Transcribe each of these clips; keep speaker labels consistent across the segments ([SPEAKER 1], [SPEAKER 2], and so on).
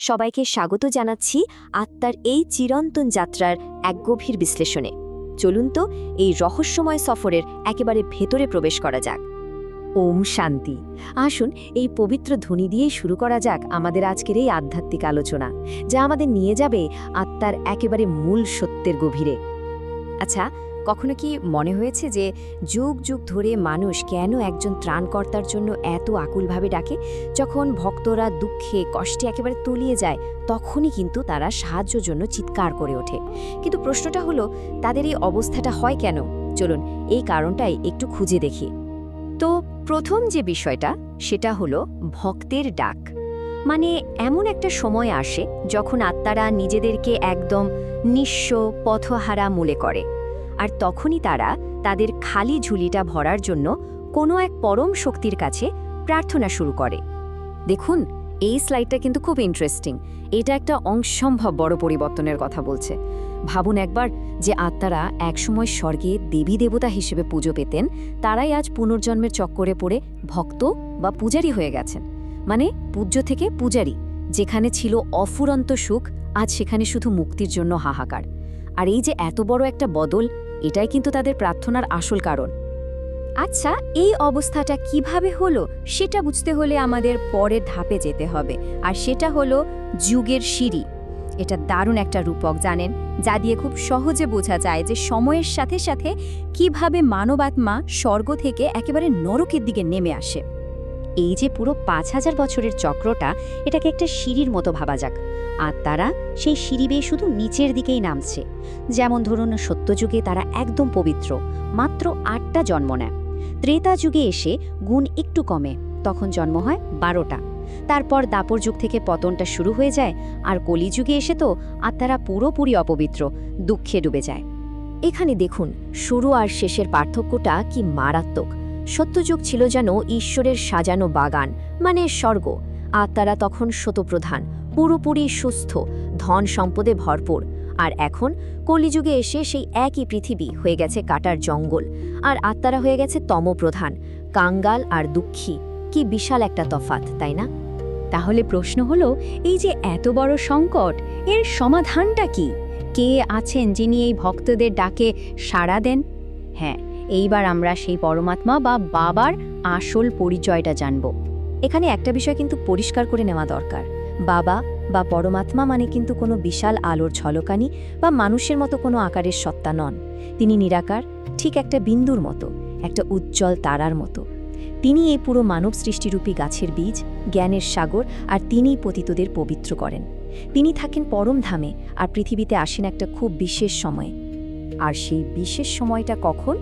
[SPEAKER 1] সবাইকে স্বাগত জানাচ্ছি আত্মার এই চিরন্তন যাত্রার এক গভীর বিশ্লেষণে। চলুন তো এই রহস্যময় সফরের একেবারে ভেতরে প্রবেশ করা যাক। ওম শান্তি। আসুন এই পবিত্র ধ্বনি দিয়েই শুরু করা যাক আমাদের আজকের এই আধ্যাত্মিক আলোচনা, যা আমাদের নিয়ে যাবে আত্মার একেবারে মূল সত্যের গভীরে। আচ্ছা, কখনো কি মনে হয়েছে যে যুগ যুগ ধরে মানুষ কেন একজন ত্রাণকর্তার জন্য এত আকুলভাবে ডাকে? যখন ভক্তরা দুঃখে কষ্টে একেবারে তলিয়ে যায়, তখনই কিন্তু তারা সাহায্যের জন্য চিৎকার করে ওঠে। কিন্তু প্রশ্নটা হলো, তাদের এই অবস্থাটা হয় কেন? চলুন এই কারণটাই একটু খুঁজে দেখি। তো প্রথম যে বিষয়টা, সেটা হলো ভক্তের ডাক। মানে এমন একটা সময় আসে যখন আত্মারা নিজেদেরকে একদম নিঃস্ব পথহারা মনে করে, আর তখনই তারা তাদের খালি ঝুলিটা ভরার জন্য কোনো এক পরম শক্তির কাছে প্রার্থনা শুরু করে। দেখুন, এই স্লাইডটা কিন্তু খুব ইন্টারেস্টিং। এটা একটা অসম্ভব বড় পরিবর্তনের কথা বলছে। ভাবুন একবার, যে আত্মারা একসময় স্বর্গে দেবী দেবতা হিসেবে পুজো পেতেন, তারাই আজ পুনর্জন্মের চক্করে পড়ে ভক্ত বা পূজারী হয়ে গেছেন। মানে পূজ্য থেকে পূজারী। যেখানে ছিল অফুরন্ত সুখ, আজ সেখানে শুধু মুক্তির জন্য হাহাকার। আর এই যে এত বড় একটা বদল, এটাই কিন্তু তাদের প্রার্থনার আসল কারণ। আচ্ছা, এই অবস্থাটা কিভাবে হলো সেটা বুঝতে হলে আমাদের পরের ধাপে যেতে হবে, আর সেটা হলো যুগের সিঁড়ি। এটা দারুণ একটা রূপক, জানেন, যা দিয়ে খুব সহজে বোঝা যায় যে সময়ের সাথে সাথে কিভাবে মানবাত্মা স্বর্গ থেকে একেবারে নরকের দিকে নেমে আসে। এই যে পুরো ৫,০০০ বছরের চক্রটা, এটাকে একটা সিঁড়ির মতো ভাবা যাক। আর তারা সেই সিঁড়ি বেয়ে শুধু নিচের দিকেই নামছে। যেমন ধরুন, সত্যযুগে তারা একদম পবিত্র, মাত্র ৮টা জন্ম নেয়। ত্রেতা যুগে এসে গুণ একটু কমে, তখন জন্ম হয় ১২টা। তারপর দাপর যুগ থেকে পতনটা শুরু হয়ে যায়, আর কলিযুগে এসে তো আত্মারা পুরোপুরি অপবিত্র, দুঃখে ডুবে যায়। এখানে দেখুন, শুরু আর শেষের পার্থক্যটা কি মারাত্মক। সত্যযুগ ছিল যেন ঈশ্বরের সাজানো বাগান, মানে স্বর্গ। আত্মারা তখন শতপ্রধান, পুরোপুরি সুস্থ, ধন সম্পদে ভরপুর। আর এখন কলিযুগে এসে সেই একই পৃথিবী হয়ে গেছে কাটার জঙ্গল, আর আত্মারা হয়ে গেছে তমপ্রধান, কাঙ্গাল আর দুঃখী। কি বিশাল একটা তফাৎ, তাই না? তাহলে প্রশ্ন হলো, এই যে এত বড় সংকট, এর সমাধানটা কি? কে আছেন যিনি এই ভক্তদের ডাকে সাড়া দেন? হ্যাঁ, এইবার আমরা সেই পরমাত্মা বা বাবার আসল পরিচয়টা জানব। এখানে একটা বিষয় কিন্তু পরিষ্কার করে নেওয়া দরকার। বাবা বা পরমাত্মা মানে কিন্তু কোনো বিশাল আলোর ঝলকানি বা মানুষের মতো কোনো আকারের সত্তা নন। তিনি নিরাকার, ঠিক একটা বিন্দুর মতো, একটা উজ্জ্বল তারার মতো। তিনি এই পুরো মানব সৃষ্টিরূপী গাছের বীজ, জ্ঞানের সাগর, আর তিনিই পতিতদের পবিত্র করেন। তিনি থাকেন পরম ধামে, আর পৃথিবীতে আসেন একটা খুব বিশেষ সময়ে। আর সেই বিশেষ সময়টা কখন?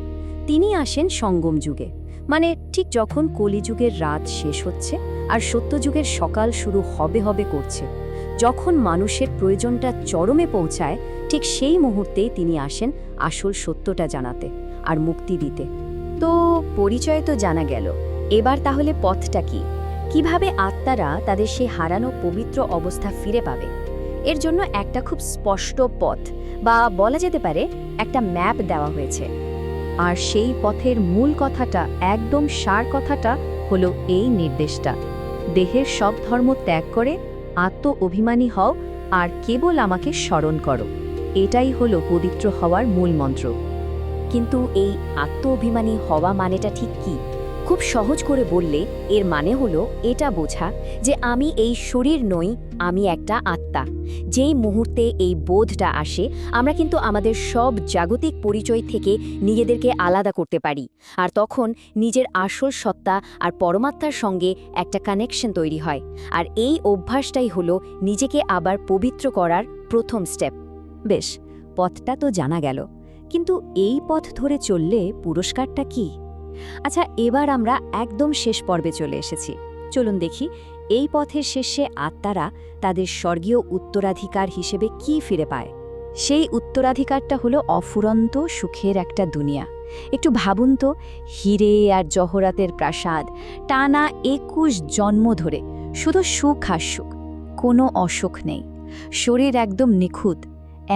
[SPEAKER 1] তিনি আসেন সঙ্গম যুগে, মানে ঠিক যখন কলিযুগের রাত শেষ হচ্ছে আর সত্যযুগের সকাল শুরু হবে করছে। যখন মানুষের প্রয়োজনটা চরমে পৌঁছায়, ঠিক সেই মুহূর্তেই তিনি আসেন আসল সত্যটা জানাতে আর মুক্তি দিতে। তো পরিচয় তো জানা গেল, এবার তাহলে পথটা কি? কিভাবে আত্মারা তাদের সেই হারানো পবিত্র অবস্থা ফিরে পাবে? এর জন্য একটা খুব স্পষ্ট পথ, বা বলা যেতে পারে একটা ম্যাপ দেওয়া হয়েছে। আর সেই পথের মূল কথাটা, একদম সার কথাটা হলো এই নির্দেশটা: দেহের সব ধর্ম ত্যাগ করে আত্ম অভিমানী হও আর কেবল আমাকে স্মরণ করো। এটাই হলো পবিত্র হওয়ার মূল মন্ত্র। কিন্তু এই আত্ম অভিমানী হওয়া মানেটা ঠিক কি? খুব সহজ করে বললে এর মানে হলো এটা বোঝা যে আমি এই শরীর নই, আমি একটা আত্মা। যেই মুহূর্তে এই বোধটা আসে, আমরা কিন্তু আমাদের সব জাগতিক পরিচয় থেকে নিজেদেরকে আলাদা করতে পারি। আর তখন নিজের আসল সত্তা আর পরমাত্মার সঙ্গে একটা কানেকশন তৈরি হয়। আর এই অভ্যাসটাই হলো নিজেকে আবার পবিত্র করার প্রথম স্টেপ। বেশ, পথটা তো জানা গেল, কিন্তু এই পথ ধরে চললে পুরস্কারটা কি? আচ্ছা, এবার আমরা একদম শেষ পর্বে চলে এসেছি। চলুন দেখি এই পথের শেষে আত্মারা তাদের স্বর্গীয় উত্তরাধিকার হিসেবে কি ফিরে পায়। সেই উত্তরাধিকারটা হলো অফুরন্ত সুখের একটা দুনিয়া। একটু ভাবুন তো, হিরে আর জহরাতের প্রাসাদ, টানা ২১ জন্ম ধরে শুধু সুখ আর সুখ, কোনো অসুখ নেই, শরীর একদম নিখুঁত।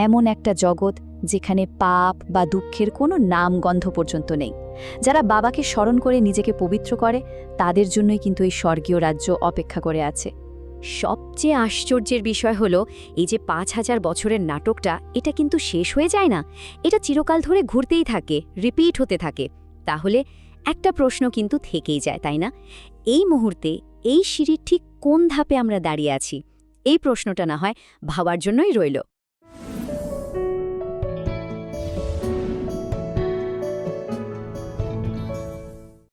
[SPEAKER 1] এমন একটা জগৎ যেখানে পাপ বা দুঃখের কোনো নাম গন্ধ পর্যন্ত নেই। যারা বাবাকে স্মরণ করে নিজেকে পবিত্র করে, তাদের জন্যই কিন্তু এই স্বর্গীয় রাজ্য অপেক্ষা করে আছে। সবচেয়ে আশ্চর্যের বিষয় হলো এই যে ৫,০০০ বছরের নাটকটা, এটা কিন্তু শেষ হয়ে যায় না। এটা চিরকাল ধরে ঘুরতেই থাকে, রিপিট হতে থাকে। তাহলে একটা প্রশ্ন কিন্তু থেকেই যায়, তাই না? এই মুহূর্তে এই সিঁড়ির ঠিক কোন ধাপে আমরা দাঁড়িয়ে আছি? এই প্রশ্নটা না হয় ভাবার জন্যই রইল।